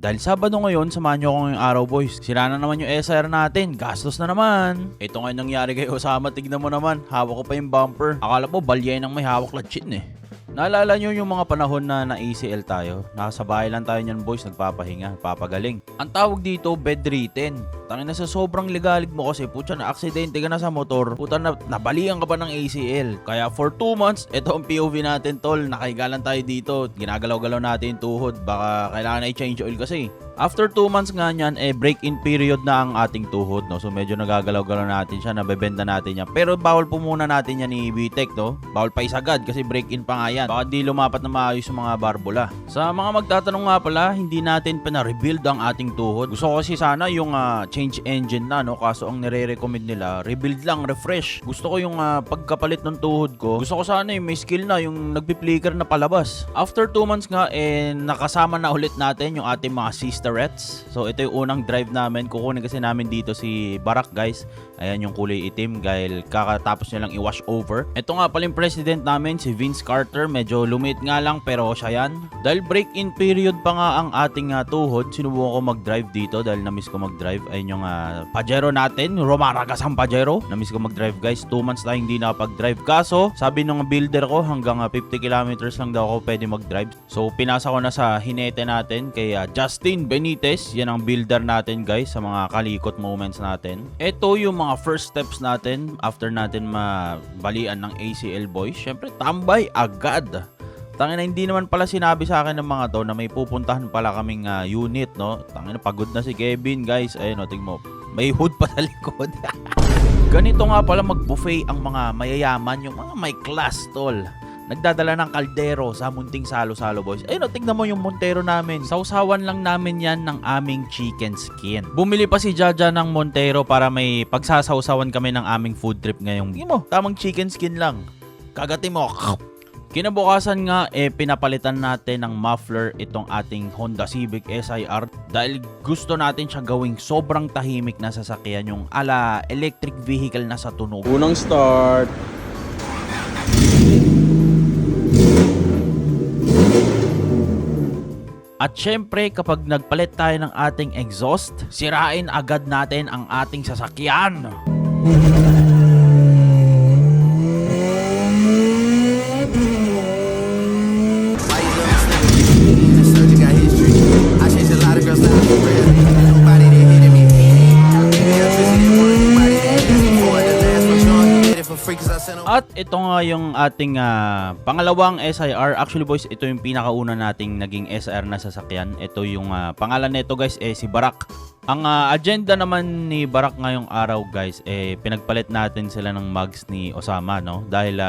Dahil Sabado ngayon, samahan nyo ako ngayong araw boys. Sira na naman yung SR natin, gastos na naman. Ito ngayon nangyari kay Osama, tignan mo naman. Hawak ko pa yung bumper. Akala mo balye nang may hawak latchin eh. Naalala nyo yung mga panahon na na-ACL tayo? Nasa bahay lang tayo nyan boys, nagpapahinga, papagaling. Ang tawag dito, bedridden. Tangin na sa sobrang ligalig mo kasi, putya na aksidente ka na sa motor, puta na nabalian ka pa ng ACL. Kaya for 2 months, ito ang POV natin tol, nakahiga lang tayo dito, ginagalaw-galaw natin yung tuhod, baka kailangan na i-change oil kasi. After 2 months nga nyan, break-in period na ang ating tuhod, no? So medyo nagagalaw-galaw natin siya, nabebenta natin yan. Pero bawal po muna natin yan ni VTech, no? Bawal pa isagad kasi break-in pa nga yan. Baka di lumapat na maayos yung mga barbula. Sa mga magtatanong nga pala, hindi natin pa na-rebuild ang ating tuhod. Gusto ko kasi sana yung change engine na, no? Kaso ang nire-recommend nila, rebuild lang, refresh. Gusto ko yung pagkapalit ng tuhod ko. Gusto ko sana yung may skill na, yung nagpi-flicker na palabas. After 2 months nga, nakasama na ulit natin yung ating mga sisterets. So ito yung unang drive namin. Kukunin kasi namin dito si Barak guys. Ayan yung kulay itim dahil kakatapos niya lang i-wash over. Ito nga pala yung president namin, si Vince Carter. Medyo lumit nga lang pero siya yan. Dahil break-in period pa nga ang ating tuhod, sinubukan ko mag-drive dito dahil na-miss ko mag-drive. Ayun yung Pajero natin, Romaragas ang Pajero. Na-miss ko mag-drive guys. 2 months tayong hindi nakapag-drive. Kaso, sabi ng builder ko hanggang 50 kilometers lang daw ako pwede mag-drive. So pinasa ko na sa hinete natin kay Justin Benitez. Yan ang builder natin guys sa mga kalikot moments natin. Ito yung mga first steps natin after natin mabalian ng ACL boys. Syempre tambay agad. Tangina, hindi naman pala sinabi sa akin ng mga to na may pupuntahan pala kaming unit, no? Tangina, pagod na si Kevin, guys. Ayun, no, tingnan mo. May hood pa sa likod. Ganito nga pala mag-buffet ang mga mayayaman, yung mga may class, tol. Nagdadala ng kaldero sa munting salo-salo, boys. Ayun, no, tignan mo yung Montero namin. Sausawan lang namin yan ng aming chicken skin. Bumili pa si Jaja ng Montero para may pagsasausawan kami ng aming food trip ngayong. Tingnan mo, tamang chicken skin lang. Kagati mo. Kinabukasan nga, pinapalitan natin ng muffler itong ating Honda Civic SIR dahil gusto natin siya gawing sobrang tahimik na sasakyan, yung ala electric vehicle na sa tunog. Unang start. At syempre, kapag nagpalit tayo ng ating exhaust, sirain agad natin ang ating sasakyan. At ito nga yung ating pangalawang SIR. Actually boys, ito yung pinakauna nating naging SIR na sasakyan. Ito yung pangalan nito guys, si Barak. Ang agenda naman ni Barak ngayong araw guys, pinagpalit natin sila ng mugs ni Osama, no? Dahil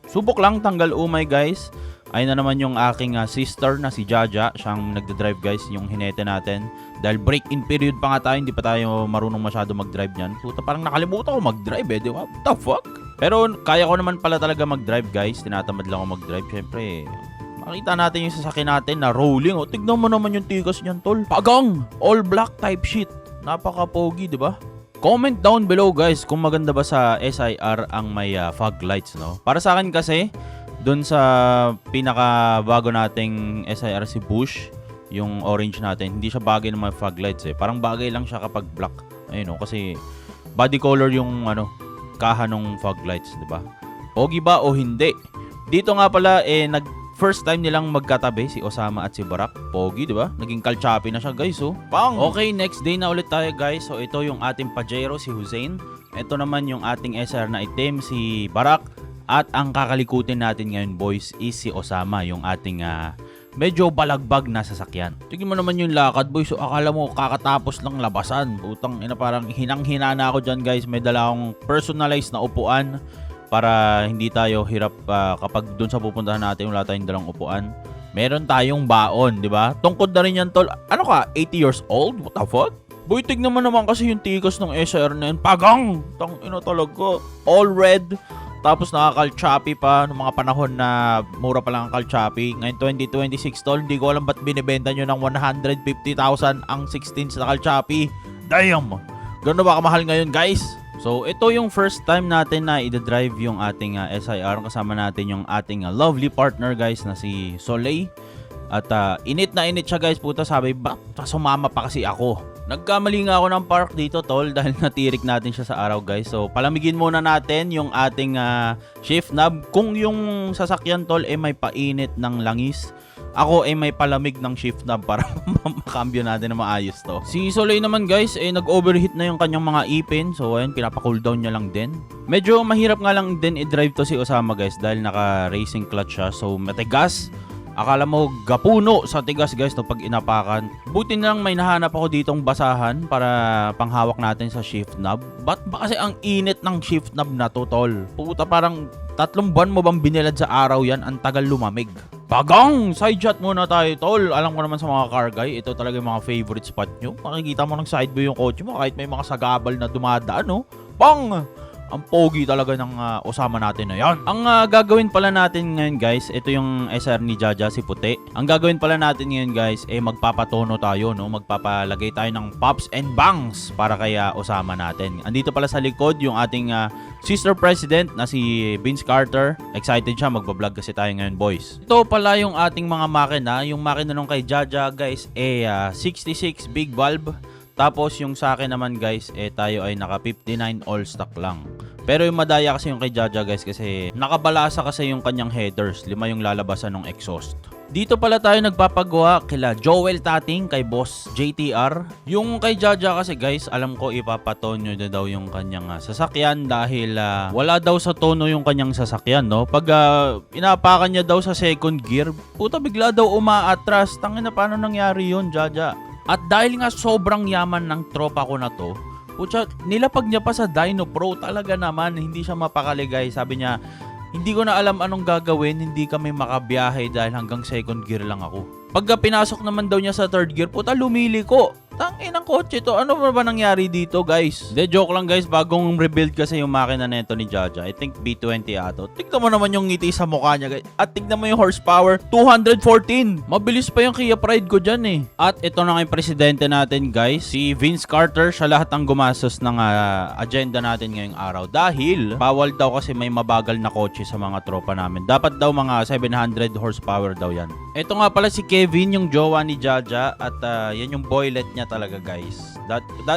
subok lang, tanggal umay guys. Ayun na naman yung aking sister na si Jaja. Siyang nagdadrive guys, yung hinete natin. Dahil break-in period pa nga tayo, hindi pa tayo marunong masyado mag-drive niyan. Puta, parang nakalimutan ko mag-drive di ba? What the fuck? Pero kaya ko naman pala talaga mag-drive guys. Tinatamad lang ako mag-drive. Siyempre, makita natin yung sasakyan natin na rolling. O, tignan mo naman yung tikas niyan, tol. Pagang! All black type shit. Napaka-pogi, di ba? Comment down below guys kung maganda ba sa SIR ang may fog lights, no? Para sa akin kasi, dun sa pinaka-bago nating SIR si Bush, yung orange natin, hindi siya bagay ng mga fog lights Parang bagay lang siya kapag black. Ayun, no? Kasi body color yung kaha ng fog lights, di ba? Pogi ba o hindi? Dito nga pala first time nilang magkatabi si Osama at si Barak. Pogi, di ba? Naging kalchapi na siya, guys, oh. Pang. Okay, next day na ulit tayo, guys. So ito yung ating Pajero si Hussein. Ito naman yung ating SR na itim si Barak. At ang kakalikutin natin ngayon, boys, is si Osama, yung ating medyo balagbag na sasakyan. Tingnan mo naman yung lakad, boys. So, akala mo kakatapos lang labasan. Putang ina, parang hinang-hina na ako dyan, guys. May dala akong personalized na upuan para hindi tayo hirap kapag dun sa pupuntahan natin wala tayong dalang upuan. Meron tayong baon, di ba? Tungkod na rin yan, tol. Ano ka? 80 years old? What the fuck? Boy, tignan mo naman kasi yung tikas ng SR na yun. Pagang! Tang ina talaga. All red. Tapos nakaka-choppy pa noong mga panahon na mura pa lang ang Calchapi. Ngayon 2026 tol, hindi ko alam ba't binibenta nyo ng 150,000 ang 16s na Calchapi. Damn! Gano'n ba kamahal ngayon guys? So ito yung first time natin na i-drive yung ating SIR. Kasama natin yung ating lovely partner guys na si Soleil. At init na init siya guys, puta, sabi ba sumama pa kasi ako. Nagkamali nga ako ng park dito tol dahil natirik natin siya sa araw guys. So palamigin muna natin yung ating shift knob. Kung yung sasakyan tol may painit ng langis, ako may palamig ng shift knob para makambyo natin na maayos to. Si Soleil naman guys nag-overheat na yung kanyang mga ipin. So ayun, pinapa-cooldown niya lang din. Medyo mahirap nga lang din i-drive to si Osama guys dahil naka-racing clutch siya. So matigas. Akala mo gapuno sa tigas guys no pag inapakan. Buti na lang may nahanap ako ditong basahan para panghawak natin sa shift knob. Ba't ba kasi ang init ng shift knob na to tol? Puta, parang 3 buwan mo bang binilad sa araw yan? Ang tagal lumamig. Bagang! Side shot muna tayo tol. Alam ko naman sa mga car guy, ito talaga yung mga favorite spot nyo. Makikita mo ng side view yung kotse mo kahit may mga sagabal na dumadaan no. Bang! Ang pogi talaga ng Osama natin na yan. Ang gagawin pala natin ngayon guys, ito yung SR ni Jaja, si Puti. Ang gagawin pala natin ngayon guys, magpapatono tayo, no? Magpapalagay tayo ng pops and bangs para kay Osama natin. Andito pala sa likod yung ating sister president na si Vince Carter. Excited siya, magbablog kasi tayo ngayon boys. Ito pala yung ating mga makina. Yung makina nung kay Jaja guys, 66 big valve. Tapos yung sa akin naman guys, tayo ay naka 59 all stock lang. Pero yung madaya kasi yung kay Jaja guys kasi nakabalasa kasi yung kanyang headers. 5 yung lalabasan ng exhaust. Dito pala tayo nagpapagawa kila Joel Tating, kay Boss JTR. Yung kay Jaja kasi guys, alam ko ipapatonyo na daw yung kanyang sasakyan dahil wala daw sa tono yung kanyang sasakyan, no? Pag inapakan niya daw sa second gear, puta bigla daw umaatras. Tangina, paano nangyari yun, Jaja? At dahil nga sobrang yaman ng tropa ko na to, putya, nilapag niya pa sa Dyno Pro. Talaga naman, hindi siya mapakaligay. Sabi niya, hindi ko na alam anong gagawin, hindi kami makabiyahe dahil hanggang second gear lang ako. Pagka pinasok naman daw niya sa third gear, puta lumili ko. Tangin ang kotse to. Ano ba nangyari dito guys? De, joke lang guys. Bagong rebuild kasi yung makina nito ni Jaja. I think B20 ato. Tignan mo naman yung ngiti sa mukha niya guys. At tignan mo yung horsepower. 214. Mabilis pa yung Kia Pride ko dyan eh. At ito na nga yung presidente natin guys. Si Vince Carter. Siya lahat ang gumastos ng agenda natin ngayong araw. Dahil bawal daw kasi may mabagal na kotse sa mga tropa namin. Dapat daw mga 700 horsepower daw yan. Ito nga pala si Kevin, yung jowa ni Jaja. At yan yung boylet niya talaga guys.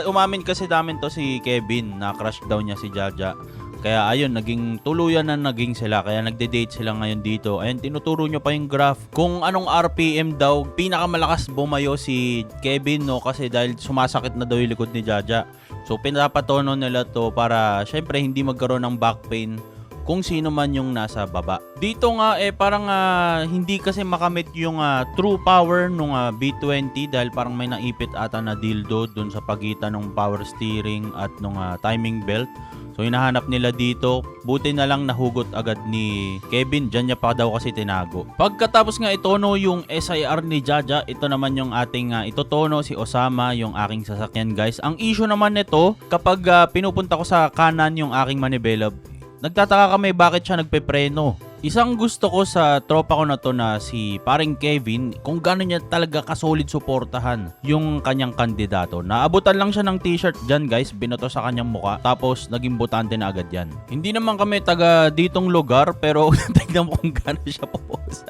Umamin kasi namin to si Kevin na crush daw niya si Jaja. Kaya ayun, naging tuluyan na naging sila. Kaya nagde-date sila ngayon dito. Ayun, tinuturo nyo pa yung graph. Kung anong RPM daw, pinakamalakas bumayo si Kevin, no? Kasi dahil sumasakit na daw yung likod ni Jaja. So pinapatono nila to para syempre hindi magkaroon ng back pain kung sino man yung nasa baba. Dito nga parang hindi kasi makamit yung true power nung B20 dahil parang may naipit ata na dildo dun sa pagitan ng power steering at nung timing belt. So hinahanap nila dito. Buti na lang nahugot agad ni Kevin. Diyan niya pa daw kasi tinago. Pagkatapos nga itono yung SIR ni Jaja, ito naman yung ating itotono si Osama, yung aking sasakyan guys. Ang issue naman nito, kapag pinupunta ko sa kanan yung aking manibela, nagtataka kami bakit siya nagpepreno. Isang gusto ko sa tropa ko na to na si paring Kevin, kung gano'n niya talaga kasolid suportahan yung kanyang kandidato. Naabutan lang siya ng t-shirt dyan guys, binoto sa kanyang muka, tapos naging butante na agad yan. Hindi naman kami taga ditong lugar, pero tignan mo kung gano'n siya pupusa.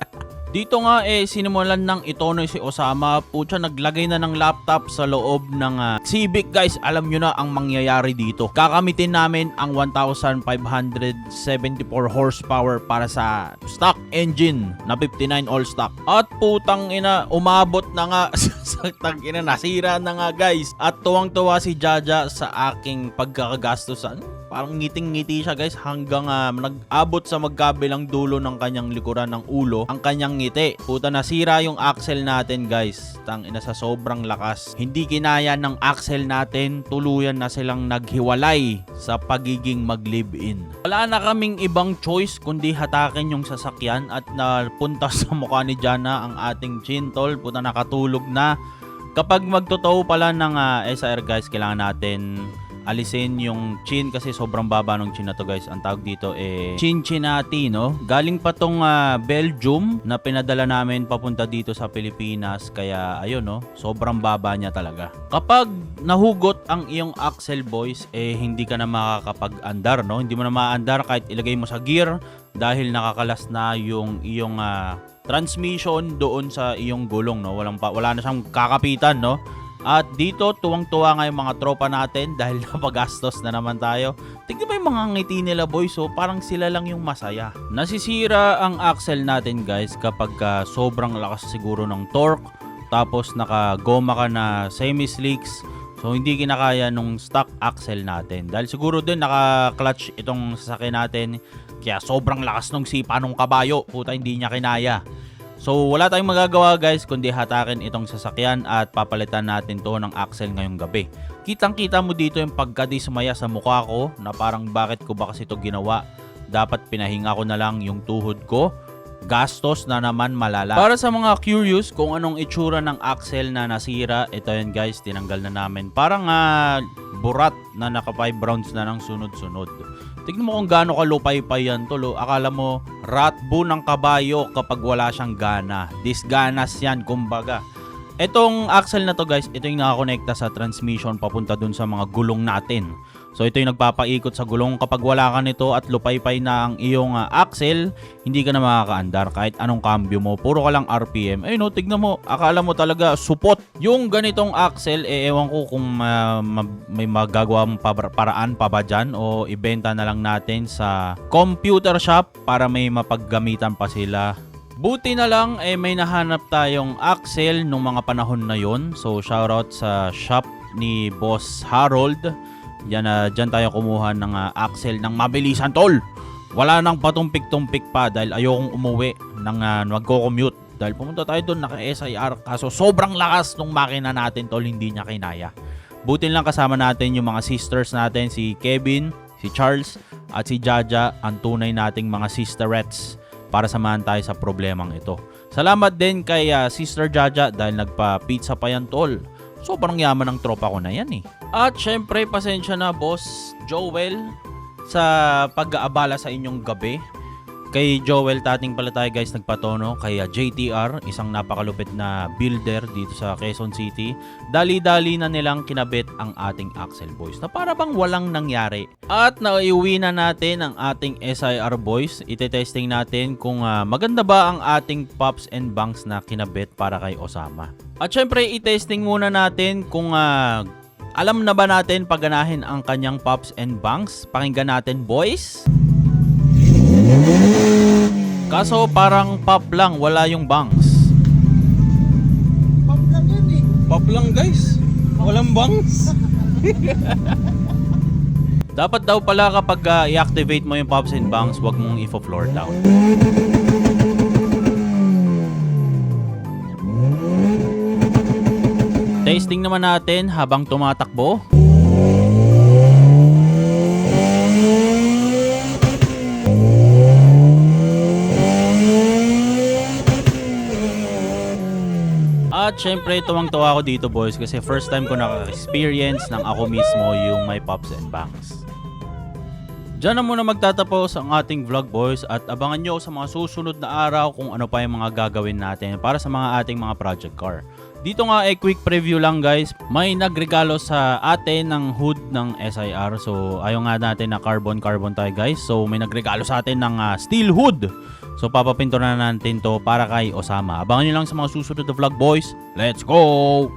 Dito nga sinimulan ng itono si Osama. Putya, naglagay na ng laptop sa loob ng Civic guys. Alam nyo na ang mangyayari dito. Kakamitin namin ang 1,574 horsepower para sa stock engine na 59 all stock. At putang ina, umabot na nga sa tangina, nasira na nga guys. At tuwang-tuwa si Jaja sa aking pagkakagastusan. Parang ngiting-ngiti siya guys hanggang nag-abot sa magkabilang dulo ng kanyang likuran ng ulo ang kanyang ngiti. Puta, nasira yung axle natin guys. Tangina, sa sobrang lakas. Hindi kinaya ng axle natin. Tuluyan na silang naghiwalay sa pagiging mag-live-in. Wala na kaming ibang choice kundi hatakin yung sasakyan at napunta sa mukha ni Jana ang ating chintol. Puta, nakatulog na. Kapag magtotoo pala ng SR guys, kailangan natin alisin yung chin kasi sobrang baba ng chin na to guys. Ang tawag dito Cincinnati, no? Galing pa tong Belgium na pinadala namin papunta dito sa Pilipinas. Kaya ayun, no? Sobrang baba niya talaga. Kapag nahugot ang iyong axle boys, hindi ka na makakapag-andar, no? Hindi mo na ma-andar kahit ilagay mo sa gear dahil nakakalas na yung iyong transmission doon sa iyong gulong, no? Wala na siyang kakapitan, no? At dito, tuwang-tuwa nga yung mga tropa natin dahil napagastos na naman tayo. Tignan mo yung mga ngiti nila, boys. So, parang sila lang yung masaya. Nasisira ang axle natin, guys, kapag sobrang lakas siguro ng torque. Tapos, nakagoma ka na semi-slicks. So, hindi kinakaya nung stock axle natin. Dahil siguro din naka-clutch itong sasakyan natin. Kaya sobrang lakas ng sipa ng kabayo. Puta, hindi niya kinaya. So wala tayong magagawa guys kundi hatakin itong sasakyan at papalitan natin to ng axle ngayong gabi. Kitang-kita mo dito yung pagkadismaya sa mukha ko na parang bakit ko ba kasi ito ginawa. Dapat pinahinga ko na lang yung tuhod ko. Gastos na naman malala. Para sa mga curious kung anong itsura ng axle na nasira, ito yan guys, tinanggal na namin. Parang burat na naka 5 rounds na ng sunod-sunod. Tignan mo kung gaano kalupay-pay yan tol. Akala mo ratbo ng kabayo kapag wala siyang gana. Disganas yan kumbaga. Itong axle na to guys, ito yung nakakonekta sa transmission papunta dun sa mga gulong natin. So ito yung nagpapaikot sa gulong. Kapag wala ka nito at lupay-pay na ang iyong axle, hindi ka na makakaandar kahit anong cambio mo. Puro ka lang RPM. Ayun no, tignan mo. Akala mo talaga supot. Yung ganitong axle, ewan ko kung may magagawa mong paraan pa ba dyan o ibenta na lang natin sa computer shop para may mapaggamitan pa sila. Buti na lang may nahanap tayong axle nung mga panahon na yon. So shoutout sa shop ni Boss Harold. Diyan tayo kumuha ng axle ng mabilisan tol. Wala nang patumpik-tumpik pa dahil ayokong umuwi ng magko-commute. Dahil pumunta tayo doon naka-SIR kaso sobrang lakas ng makina natin tol, hindi niya kinaya. Buti lang kasama natin yung mga sisters natin, si Kevin, si Charles at si Jaja, ang tunay nating mga sisterettes para samahan tayo sa problemang ito. Salamat din kay Sister Jaja dahil nagpa-pizza pa yan tol. Sobrang yaman ng tropa ko na yan eh. At syempre, pasensya na Boss Joel sa pag-aabala sa inyong gabi. Kay Joel tating pala tayo guys nagpatono. Kay JTR, isang napakalupit na builder dito sa Quezon City. Dali-dali na nilang kinabit ang ating axle boys na para bang walang nangyari. At naiuwi na natin ang ating SIR boys. Ite-testing natin kung maganda ba ang ating pops and bangs na kinabit para kay Osama. At syempre, i-testing muna natin kung alam na ba natin pagganahin ang kanyang pops and bangs. Pakinggan natin, boys. Kaso parang pop lang, wala yung bangs. Pop lang yan eh. Pop lang guys. Walang bangs. Dapat daw pala kapag i-activate mo yung pops and bangs, wag mong i-floor down. Testing naman natin habang tumatakbo. At syempre tuwang-tuwa ako dito boys kasi first time ko naka-experience ng ako mismo yung may pops and bangs. Diyan na muna magtatapos ang ating vlog boys at abangan nyo sa mga susunod na araw kung ano pa yung mga gagawin natin para sa mga ating mga project car. Dito nga quick preview lang guys, may nagregalo sa atin ng hood ng SIR. So ayaw nga natin na carbon tayo guys. So may nagregalo sa atin ng steel hood. So papapintura na natin to para kay Osama. Abangan nyo lang sa mga susunod na vlog boys. Let's go!